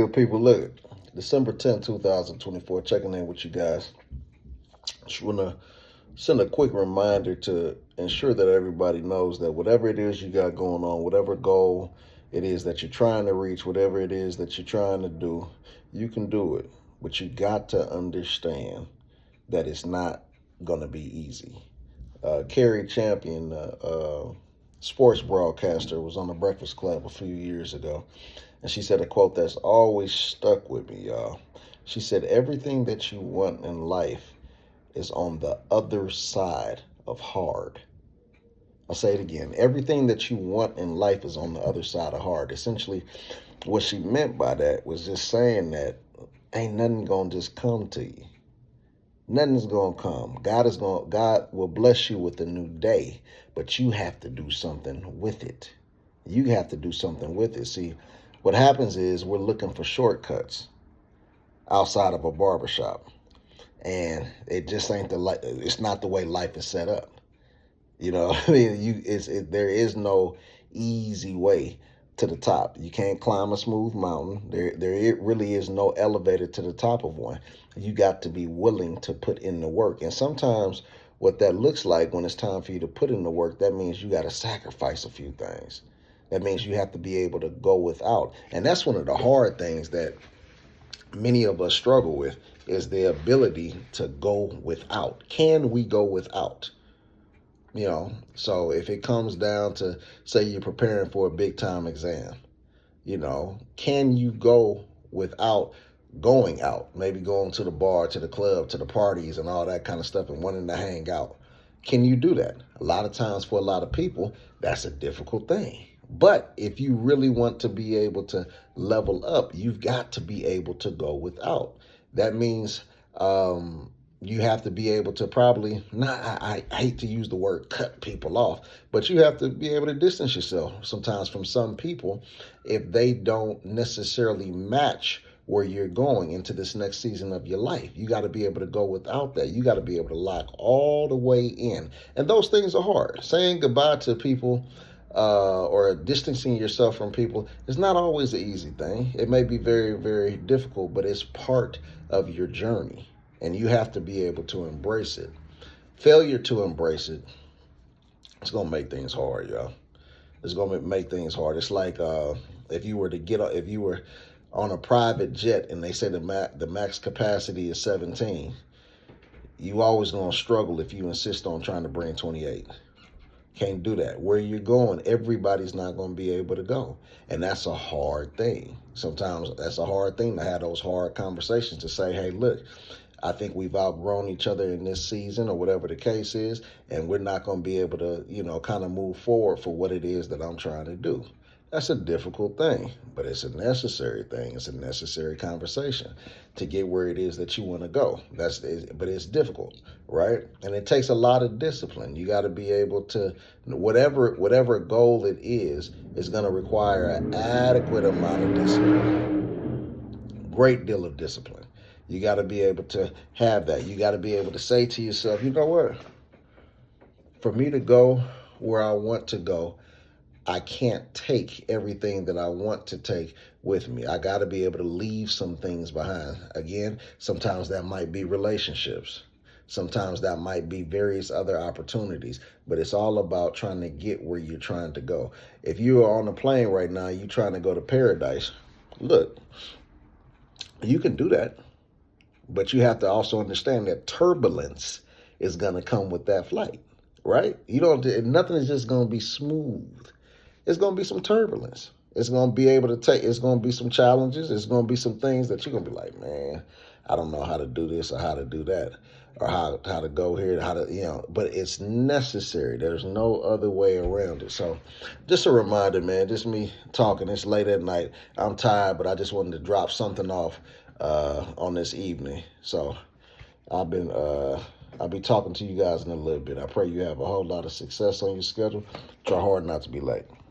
Good people, look, December 10th, 2024, checking in with you guys. Just want to send a quick reminder to ensure that everybody knows that whatever it is you got going on, whatever goal it is that you're trying to reach, whatever it is that you're trying to do, you can do it. But you got to understand that it's not going to be easy. Carrie Champion, sports broadcaster, was on the Breakfast Club a few years ago, and she said a quote that's always stuck with me, y'all. She said, "Everything that you want in life is on the other side of hard." I'll say it again. Everything that you want in life is on the other side of hard. Essentially, what she meant by that was just saying that ain't nothing gonna just come to you. Nothing's gonna come. God will bless you with a new day, but you have to do something with it. You have to do something with it. See, what happens is we're looking for shortcuts outside of a barbershop, and it just ain't it's not the way life is set up. You know, I mean, there is no easy way to the top. You can't climb a smooth mountain. There really is no elevator to the top of one. You got to be willing to put in the work. And sometimes what that looks like when it's time for you to put in the work, that means you got to sacrifice a few things. That means you have to be able to go without. And that's one of the hard things that many of us struggle with, is the ability to go without. Can we go without? So if it comes down to, say, you're preparing for a big time exam, can you go without going out? Maybe going to the bar, to the club, to the parties and all that kind of stuff, and wanting to hang out. Can you do that? A lot of times for a lot of people, that's a difficult thing. But if you really want to be able to level up, you've got to be able to go without. That means you have to be able to probably, not, I hate to use the word cut people off, but you have to be able to distance yourself sometimes from some people if they don't necessarily match where you're going into this next season of your life. You got to be able to go without that. You got to be able to lock all the way in. And those things are hard. Saying goodbye to people or distancing yourself from people is not always an easy thing. It may be very, very difficult, but it's part of your journey. And you have to be able to embrace it. Failure to embrace it, it's going to make things hard, y'all. It's going to make things hard. It's like if you were on a private jet and they say the max capacity is 17, you always going to struggle if you insist on trying to bring 28. Can't do that. Where you're going, everybody's not going to be able to go. And that's a hard thing. Sometimes that's a hard thing, to have those hard conversations, to say, hey, look, I think we've outgrown each other in this season, or whatever the case is, and we're not going to be able to, kind of move forward for what it is that I'm trying to do. That's a difficult thing, but it's a necessary thing. It's a necessary conversation to get where it is that you want to go. But it's difficult, right? And it takes a lot of discipline. You got to be able to, whatever goal it is going to require an adequate amount of discipline, great deal of discipline. You got to be able to have that. You got to be able to say to yourself, you know what? For me to go where I want to go, I can't take everything that I want to take with me. I got to be able to leave some things behind. Again, sometimes that might be relationships. Sometimes that might be various other opportunities, but it's all about trying to get where you're trying to go. If you are on a plane right now, you're trying to go to paradise, look, you can do that. But you have to also understand that turbulence is going to come with that flight, right? Nothing is just going to be smooth. It's going to be some turbulence. It's going to be some challenges. It's going to be some things that you're going to be like, man, I don't know how to do this or how to do that, or how to go here, but it's necessary. There's no other way around it. So just a reminder, man, just me talking. It's late at night. I'm tired, but I just wanted to drop something off on this evening. So I'll be talking to you guys in a little bit. I pray you have a whole lot of success on your schedule. Try hard not to be late.